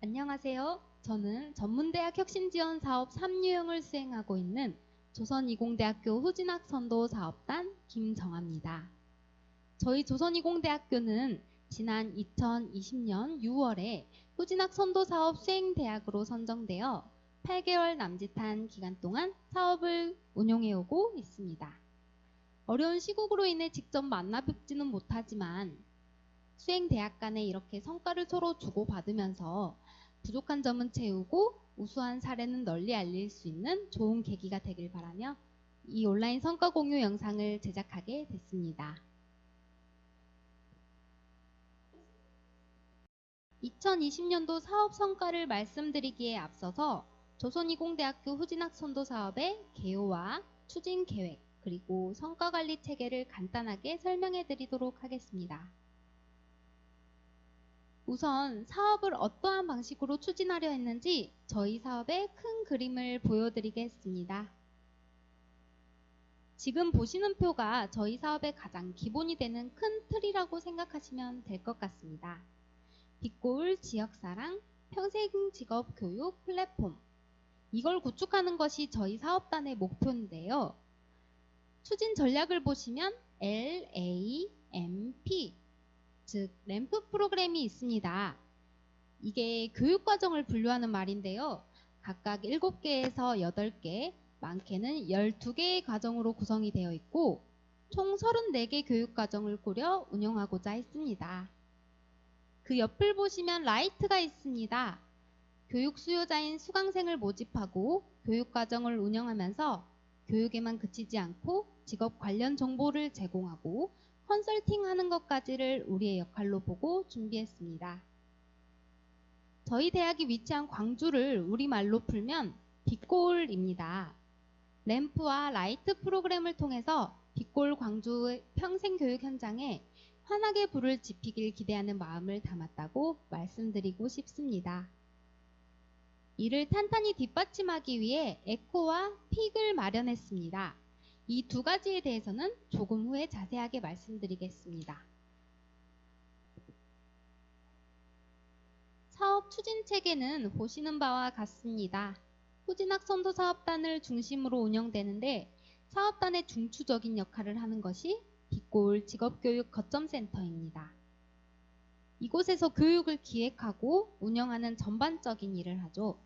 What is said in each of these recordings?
안녕하세요. 저는 전문대학 혁신지원사업 3유형을 수행하고 있는 조선이공대학교 후진학선도 사업단 김정아입니다. 저희 조선이공대학교는 지난 2020년 6월에 후진학선도 사업 수행대학으로 선정되어 8개월 남짓한 기간 동안 사업을 운용해오고 있습니다. 어려운 시국으로 인해 직접 만나 뵙지는 못하지만 수행대학 간에 이렇게 성과를 서로 주고받으면서 부족한 점은 채우고 우수한 사례는 널리 알릴 수 있는 좋은 계기가 되길 바라며 이 온라인 성과 공유 영상을 제작하게 됐습니다. 2020년도 사업 성과를 말씀드리기에 앞서서 조선이공대학교 후진학선도 사업의 개요와 추진 계획 그리고 성과관리 체계를 간단하게 설명해 드리도록 하겠습니다. 우선 사업을 어떠한 방식으로 추진하려 했는지 저희 사업의 큰 그림을 보여드리겠습니다. 지금 보시는 표가 저희 사업의 가장 기본이 되는 큰 틀이라고 생각하시면 될 것 같습니다. 빛고울 지역사랑 평생직업교육 플랫폼, 이걸 구축하는 것이 저희 사업단의 목표인데요. 추진 전략을 보시면 LAMP, 즉 램프 프로그램이 있습니다. 이게 교육과정을 분류하는 말인데요. 각각 7개에서 8개, 많게는 12개의 과정으로 구성이 되어 있고 총 34개 교육과정을 꾸려 운영하고자 했습니다. 그 옆을 보시면 라이트가 있습니다. 교육 수요자인 수강생을 모집하고 교육과정을 운영하면서 교육에만 그치지 않고 직업 관련 정보를 제공하고 컨설팅하는 것까지를 우리의 역할로 보고 준비했습니다. 저희 대학이 위치한 광주를 우리말로 풀면 빛고울입니다. 램프와 라이트 프로그램을 통해서 빛고울 광주의 평생교육 현장에 환하게 불을 지피길 기대하는 마음을 담았다고 말씀드리고 싶습니다. 이를 탄탄히 뒷받침하기 위해 에코와 픽을 마련했습니다. 이 두 가지에 대해서는 조금 후에 자세하게 말씀드리겠습니다. 사업 추진 체계는 보시는 바와 같습니다. 후진학선도 사업단을 중심으로 운영되는데 사업단의 중추적인 역할을 하는 것이 빛고울 직업교육 거점센터입니다. 이곳에서 교육을 기획하고 운영하는 전반적인 일을 하죠.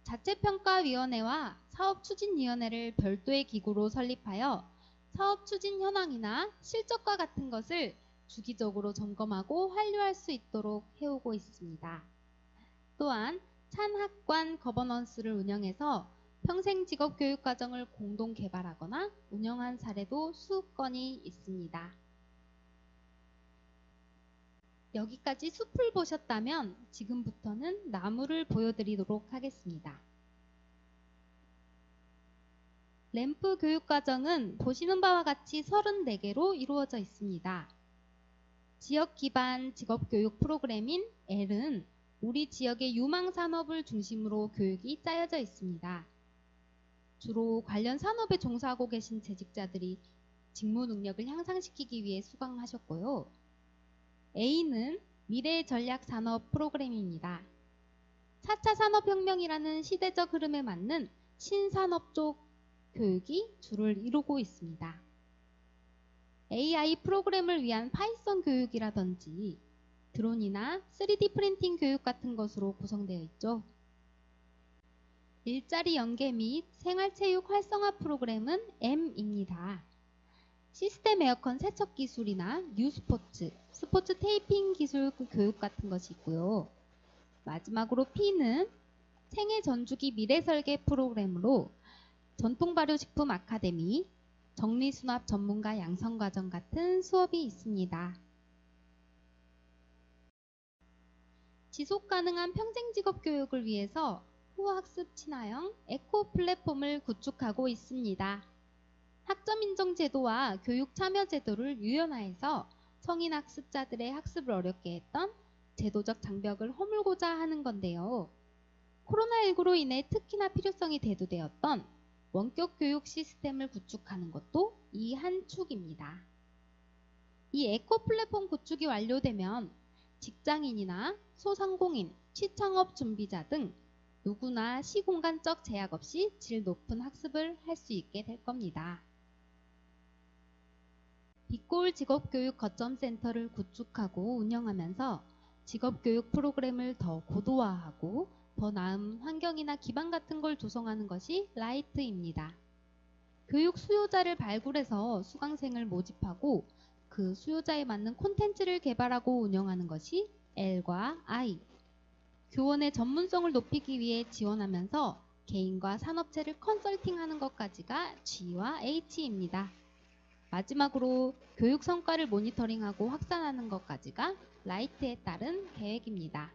자체평가위원회와 사업추진위원회를 별도의 기구로 설립하여 사업추진 현황이나 실적과 같은 것을 주기적으로 점검하고 환류할 수 있도록 해오고 있습니다. 또한 찬학관 거버넌스를 운영해서 평생직업교육과정을 공동 개발하거나 운영한 사례도 수십 건이 있습니다. 여기까지 숲을 보셨다면 지금부터는 나무를 보여드리도록 하겠습니다. 램프 교육과정은 보시는 바와 같이 34개로 이루어져 있습니다. 지역 기반 직업교육 프로그램인 L은 우리 지역의 유망산업을 중심으로 교육이 짜여져 있습니다. 주로 관련 산업에 종사하고 계신 재직자들이 직무 능력을 향상시키기 위해 수강하셨고요. A는 미래 전략 산업 프로그램입니다. 4차 산업혁명이라는 시대적 흐름에 맞는 신산업 쪽 교육이 주를 이루고 있습니다. AI 프로그램을 위한 파이썬 교육이라든지 드론이나 3D 프린팅 교육 같은 것으로 구성되어 있죠. 일자리 연계 및 생활체육 활성화 프로그램은 M입니다. 시스템 에어컨 세척 기술이나 뉴스포츠, 스포츠 테이핑 기술 교육 같은 것이 있고요. 마지막으로 P는 생애 전주기 미래 설계 프로그램으로 전통 발효식품 아카데미, 정리수납 전문가 양성과정 같은 수업이 있습니다. 지속가능한 평생직업교육을 위해서 후학습 친화형 에코 플랫폼을 구축하고 있습니다. 학점인정 제도와 교육 참여 제도를 유연화해서 성인 학습자들의 학습을 어렵게 했던 제도적 장벽을 허물고자 하는 건데요. 코로나19로 인해 특히나 필요성이 대두되었던 원격 교육 시스템을 구축하는 것도 이 한 축입니다. 이 에코 플랫폼 구축이 완료되면 직장인이나 소상공인, 취창업 준비자 등 누구나 시공간적 제약 없이 질 높은 학습을 할 수 있게 될 겁니다. 빛골 직업교육 거점센터를 구축하고 운영하면서 직업교육 프로그램을 더 고도화하고 더 나은 환경이나 기반 같은 걸 조성하는 것이 라이트입니다. 교육 수요자를 발굴해서 수강생을 모집하고 그 수요자에 맞는 콘텐츠를 개발하고 운영하는 것이 L과 I. 교원의 전문성을 높이기 위해 지원하면서 개인과 산업체를 컨설팅하는 것까지가 G와 H입니다. 마지막으로 교육 성과를 모니터링하고 확산하는 것까지가 라이트에 따른 계획입니다.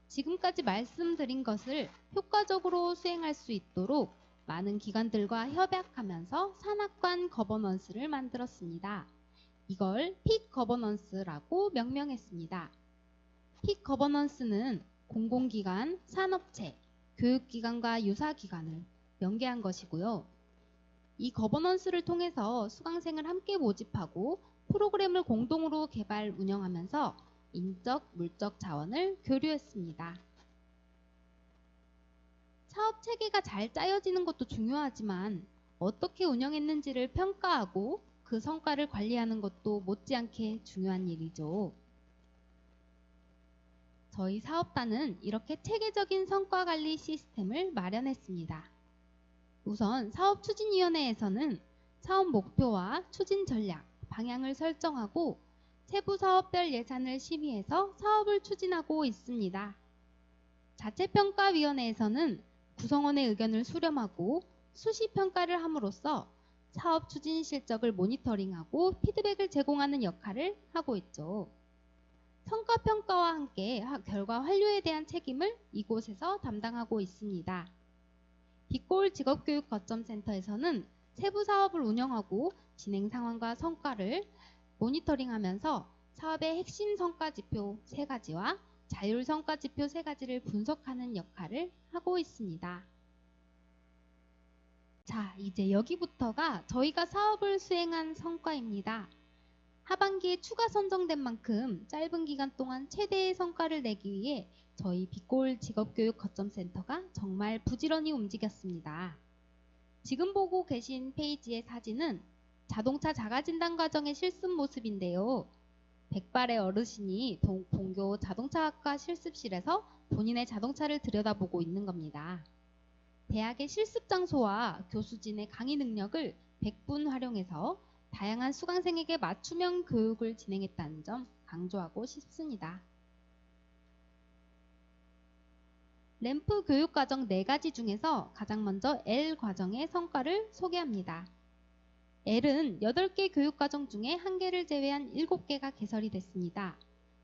지금까지 말씀드린 것을 효과적으로 수행할 수 있도록 많은 기관들과 협약하면서 산학관 거버넌스를 만들었습니다. 이걸 픽 거버넌스라고 명명했습니다. 픽 거버넌스는 공공기관, 산업체, 교육기관과 유사기관을 연계한 것이고요. 이 거버넌스를 통해서 수강생을 함께 모집하고 프로그램을 공동으로 개발, 운영하면서 인적, 물적 자원을 교류했습니다. 사업 체계가 잘 짜여지는 것도 중요하지만 어떻게 운영했는지를 평가하고 그 성과를 관리하는 것도 못지않게 중요한 일이죠. 저희 사업단은 이렇게 체계적인 성과관리 시스템을 마련했습니다. 우선 사업추진위원회에서는 사업 목표와 추진 전략, 방향을 설정하고 세부 사업별 예산을 심의해서 사업을 추진하고 있습니다. 자체평가위원회에서는 구성원의 의견을 수렴하고 수시평가를 함으로써 사업 추진 실적을 모니터링하고 피드백을 제공하는 역할을 하고 있죠. 성과평가와 함께 결과 완료에 대한 책임을 이곳에서 담당하고 있습니다. 빛골 직업교육 거점센터에서는 세부 사업을 운영하고 진행 상황과 성과를 모니터링하면서 사업의 핵심 성과지표 3가지와 자율 성과지표 3가지를 분석하는 역할을 하고 있습니다. 자, 이제 여기부터가 저희가 사업을 수행한 성과입니다. 하반기에 추가 선정된 만큼 짧은 기간 동안 최대의 성과를 내기 위해 저희 빛골 직업교육 거점센터가 정말 부지런히 움직였습니다. 지금 보고 계신 페이지의 사진은 자동차 자가진단 과정의 실습 모습인데요. 백발의 어르신이 본교 자동차학과 실습실에서 본인의 자동차를 들여다보고 있는 겁니다. 대학의 실습 장소와 교수진의 강의 능력을 100분 활용해서 다양한 수강생에게 맞춤형 교육을 진행했다는 점 강조하고 싶습니다. 램프 교육과정 4가지 중에서 가장 먼저 L 과정의 성과를 소개합니다. L은 8개 교육과정 중에 1개를 제외한 7개가 개설이 됐습니다.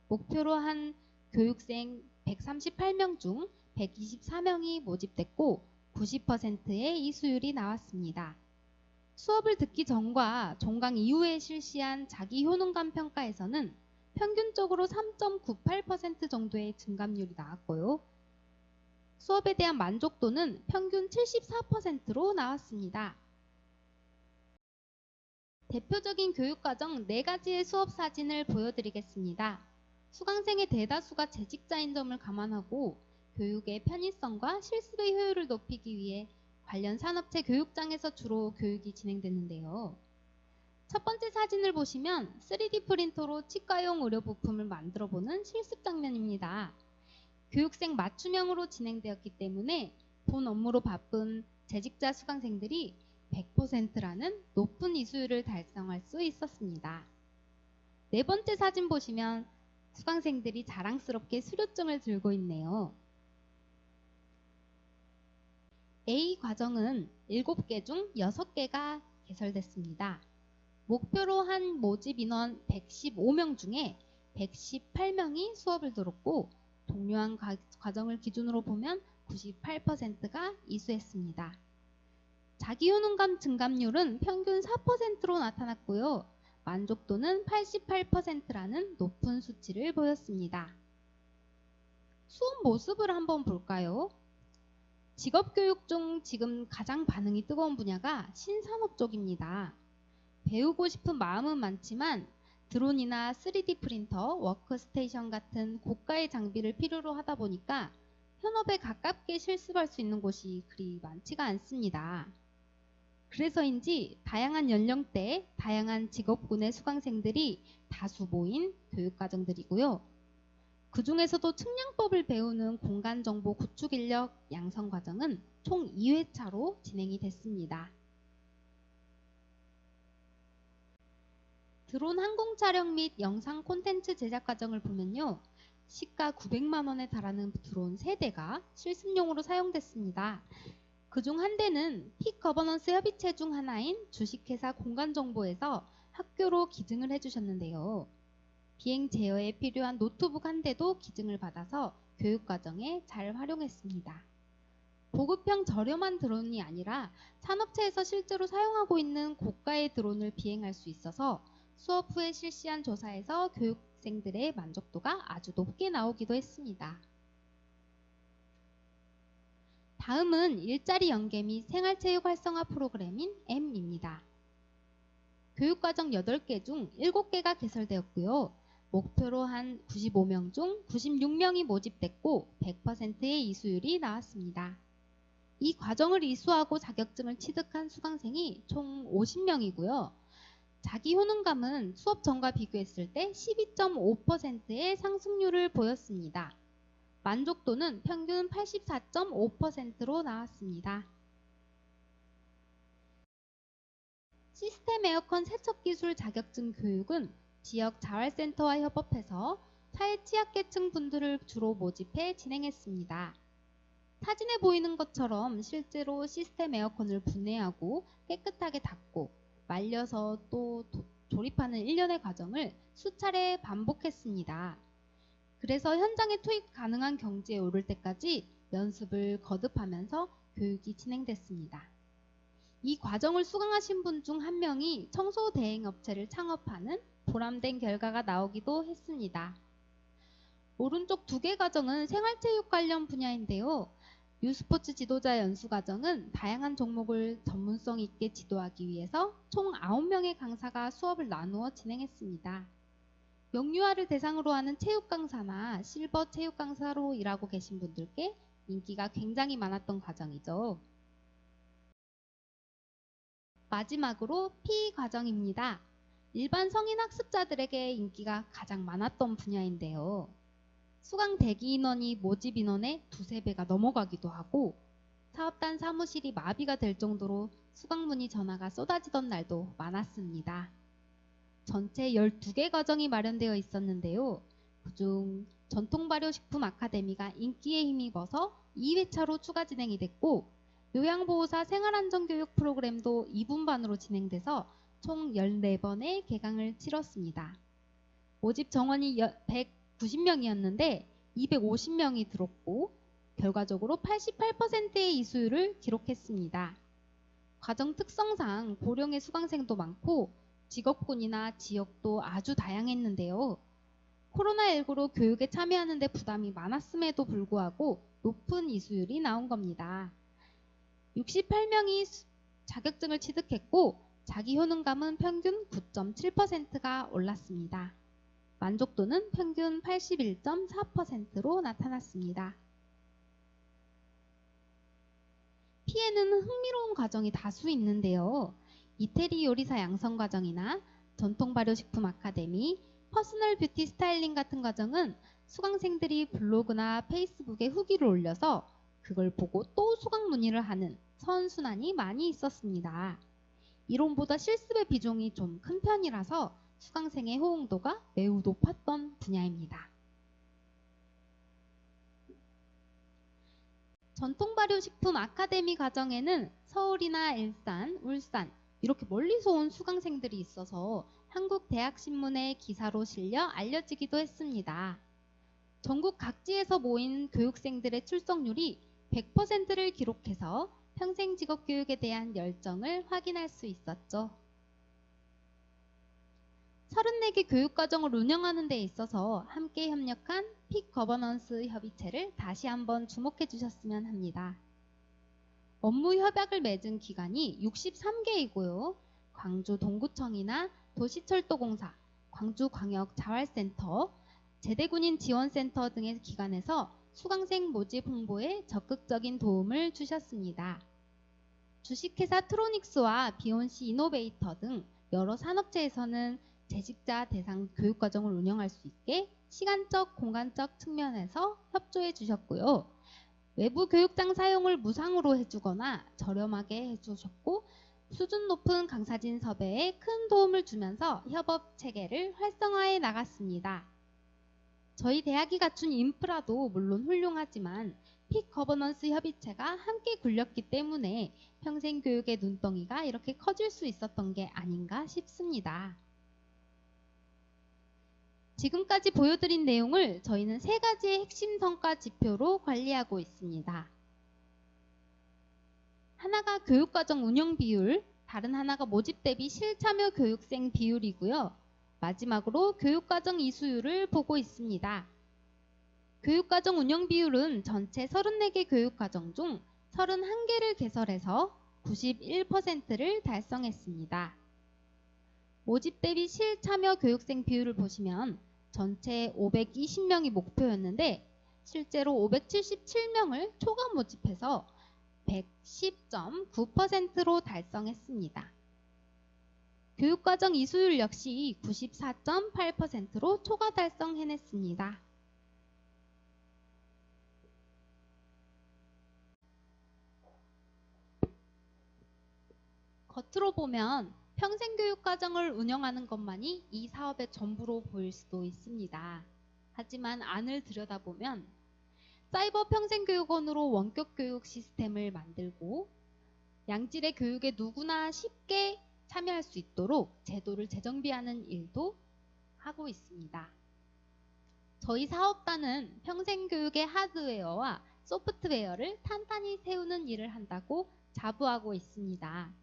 목표로 한 교육생 138명 중 124명이 모집됐고 90%의 이수율이 나왔습니다. 수업을 듣기 전과 종강 이후에 실시한 자기 효능감 평가에서는 평균적으로 3.98% 정도의 증감률이 나왔고요. 수업에 대한 만족도는 평균 74%로 나왔습니다. 대표적인 교육과정 4가지의 수업 사진을 보여드리겠습니다. 수강생의 대다수가 재직자인 점을 감안하고 교육의 편의성과 실습의 효율을 높이기 위해 관련 산업체 교육장에서 주로 교육이 진행되는데요. 첫 번째 사진을 보시면 3D 프린터로 치과용 의료 부품을 만들어보는 실습 장면입니다. 교육생 맞춤형으로 진행되었기 때문에 본 업무로 바쁜 재직자 수강생들이 100%라는 높은 이수율을 달성할 수 있었습니다. 네 번째 사진 보시면 수강생들이 자랑스럽게 수료증을 들고 있네요. A 과정은 7개 중 6개가 개설됐습니다. 목표로 한 모집 인원 115명 중에 118명이 수업을 들었고 동료한 과정을 기준으로 보면 98%가 이수했습니다. 자기효능감 증감률은 평균 4%로 나타났고요. 만족도는 88%라는 높은 수치를 보였습니다. 수업 모습을 한번 볼까요? 직업교육 중 지금 가장 반응이 뜨거운 분야가 신산업 쪽입니다. 배우고 싶은 마음은 많지만 드론이나 3D 프린터, 워크스테이션 같은 고가의 장비를 필요로 하다 보니까 현업에 가깝게 실습할 수 있는 곳이 그리 많지가 않습니다. 그래서인지 다양한 연령대, 다양한 직업군의 수강생들이 다수 모인 교육과정들이고요. 그 중에서도 측량법을 배우는 공간정보 구축인력 양성과정은 총 2회차로 진행이 됐습니다. 드론 항공 촬영 및 영상 콘텐츠 제작 과정을 보면요. 시가 900만 원에 달하는 드론 3대가 실습용으로 사용됐습니다. 그중 한 대는 픽 거버넌스 협의체 중 하나인 주식회사 공간정보에서 학교로 기증을 해주셨는데요. 비행 제어에 필요한 노트북 한 대도 기증을 받아서 교육과정에 잘 활용했습니다. 보급형 저렴한 드론이 아니라 산업체에서 실제로 사용하고 있는 고가의 드론을 비행할 수 있어서 수업 후에 실시한 조사에서 교육생들의 만족도가 아주 높게 나오기도 했습니다. 다음은 일자리 연계 및 생활체육 활성화 프로그램인 M입니다. 교육과정 8개 중 7개가 개설되었고요. 목표로 한 95명 중 96명이 모집됐고 100%의 이수율이 나왔습니다. 이 과정을 이수하고 자격증을 취득한 수강생이 총 50명이고요. 자기 효능감은 수업 전과 비교했을 때 12.5%의 상승률을 보였습니다. 만족도는 평균 84.5%로 나왔습니다. 시스템 에어컨 세척 기술 자격증 교육은 지역 자활센터와 협업해서 사회 취약계층 분들을 주로 모집해 진행했습니다. 사진에 보이는 것처럼 실제로 시스템 에어컨을 분해하고 깨끗하게 닦고 말려서 또 조립하는 일련의 과정을 수차례 반복했습니다. 그래서 현장에 투입 가능한 경지에 오를 때까지 연습을 거듭하면서 교육이 진행됐습니다. 이 과정을 수강하신 분 중 한 명이 청소 대행 업체를 창업하는 보람된 결과가 나오기도 했습니다. 오른쪽 2개 과정은 생활체육 관련 분야인데요. 유스포츠 지도자 연수 과정은 다양한 종목을 전문성 있게 지도하기 위해서 총 9명의 강사가 수업을 나누어 진행했습니다. 명유아를 대상으로 하는 체육 강사나 실버 체육 강사로 일하고 계신 분들께 인기가 굉장히 많았던 과정이죠. 마지막으로 P 과정입니다. 일반 성인 학습자들에게 인기가 가장 많았던 분야인데요. 수강 대기 인원이 모집 인원의 2~3배가 넘어가기도 하고 사업단 사무실이 마비가 될 정도로 수강 문의 전화가 쏟아지던 날도 많았습니다. 전체 12개 과정이 마련되어 있었는데요. 그중 전통발효식품 아카데미가 인기에 힘입어서 2회차로 추가 진행이 됐고 요양보호사 생활안전교육 프로그램도 2분반으로 진행돼서 총 14번의 개강을 치렀습니다. 모집 정원이 190명이었는데 250명이 들었고 결과적으로 88%의 이수율을 기록했습니다. 과정 특성상 고령의 수강생도 많고 직업군이나 지역도 아주 다양했는데요. 코로나19로 교육에 참여하는 데 부담이 많았음에도 불구하고 높은 이수율이 나온 겁니다. 68명이 자격증을 취득했고 자기 효능감은 평균 9.7%가 올랐습니다. 만족도는 평균 81.4%로 나타났습니다. P에는 흥미로운 과정이 다수 있는데요. 이태리 요리사 양성 과정이나 전통발효식품 아카데미, 퍼스널 뷰티 스타일링 같은 과정은 수강생들이 블로그나 페이스북에 후기를 올려서 그걸 보고 또 수강 문의를 하는 선순환이 많이 있었습니다. 이론보다 실습의 비중이 좀 큰 편이라서 수강생의 호응도가 매우 높았던 분야입니다. 전통발효식품 아카데미 과정에는 서울이나 일산, 울산 이렇게 멀리서 온 수강생들이 있어서 한국대학신문의 기사로 실려 알려지기도 했습니다. 전국 각지에서 모인 교육생들의 출석률이 100%를 기록해서 평생직업교육에 대한 열정을 확인할 수 있었죠. 34개 교육과정을 운영하는 데 있어서 함께 협력한 픽 거버넌스 협의체를 다시 한번 주목해 주셨으면 합니다. 업무 협약을 맺은 기관이 63개이고요. 광주 동구청이나 도시철도공사, 광주광역자활센터, 제대군인 지원센터 등의 기관에서 수강생 모집 홍보에 적극적인 도움을 주셨습니다. 주식회사 트로닉스와 비욘시 이노베이터 등 여러 산업체에서는 재직자 대상 교육과정을 운영할 수 있게 시간적, 공간적 측면에서 협조해 주셨고요. 외부 교육장 사용을 무상으로 해주거나 저렴하게 해주셨고, 수준 높은 강사진 섭외에 큰 도움을 주면서 협업 체계를 활성화해 나갔습니다. 저희 대학이 갖춘 인프라도 물론 훌륭하지만 픽 거버넌스 협의체가 함께 굴렸기 때문에 평생교육의 눈덩이가 이렇게 커질 수 있었던 게 아닌가 싶습니다. 지금까지 보여드린 내용을 저희는 3가지의 핵심 성과 지표로 관리하고 있습니다. 하나가 교육과정 운영 비율, 다른 하나가 모집 대비 실참여 교육생 비율이고요. 마지막으로 교육과정 이수율을 보고 있습니다. 교육과정 운영 비율은 전체 34개 교육과정 중 31개를 개설해서 91%를 달성했습니다. 모집 대비 실참여 교육생 비율을 보시면 전체 520명이 목표였는데 실제로 577명을 초과 모집해서 110.9%로 달성했습니다. 교육과정 이수율 역시 94.8%로 초과 달성해냈습니다. 겉으로 보면 평생교육과정을 운영하는 것만이 이 사업의 전부로 보일 수도 있습니다. 하지만 안을 들여다보면 사이버 평생교육원으로 원격교육 시스템을 만들고 양질의 교육에 누구나 쉽게 참여할 수 있도록 제도를 재정비하는 일도 하고 있습니다. 저희 사업단은 평생교육의 하드웨어와 소프트웨어를 탄탄히 세우는 일을 한다고 자부하고 있습니다.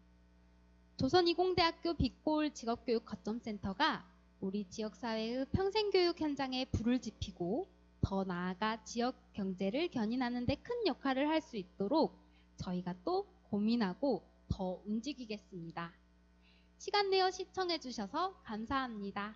조선이공대학교 빛골 직업교육 거점센터가 우리 지역사회의 평생교육 현장에 불을 지피고 더 나아가 지역 경제를 견인하는 데 큰 역할을 할 수 있도록 저희가 또 고민하고 더 움직이겠습니다. 시간 내어 시청해 주셔서 감사합니다.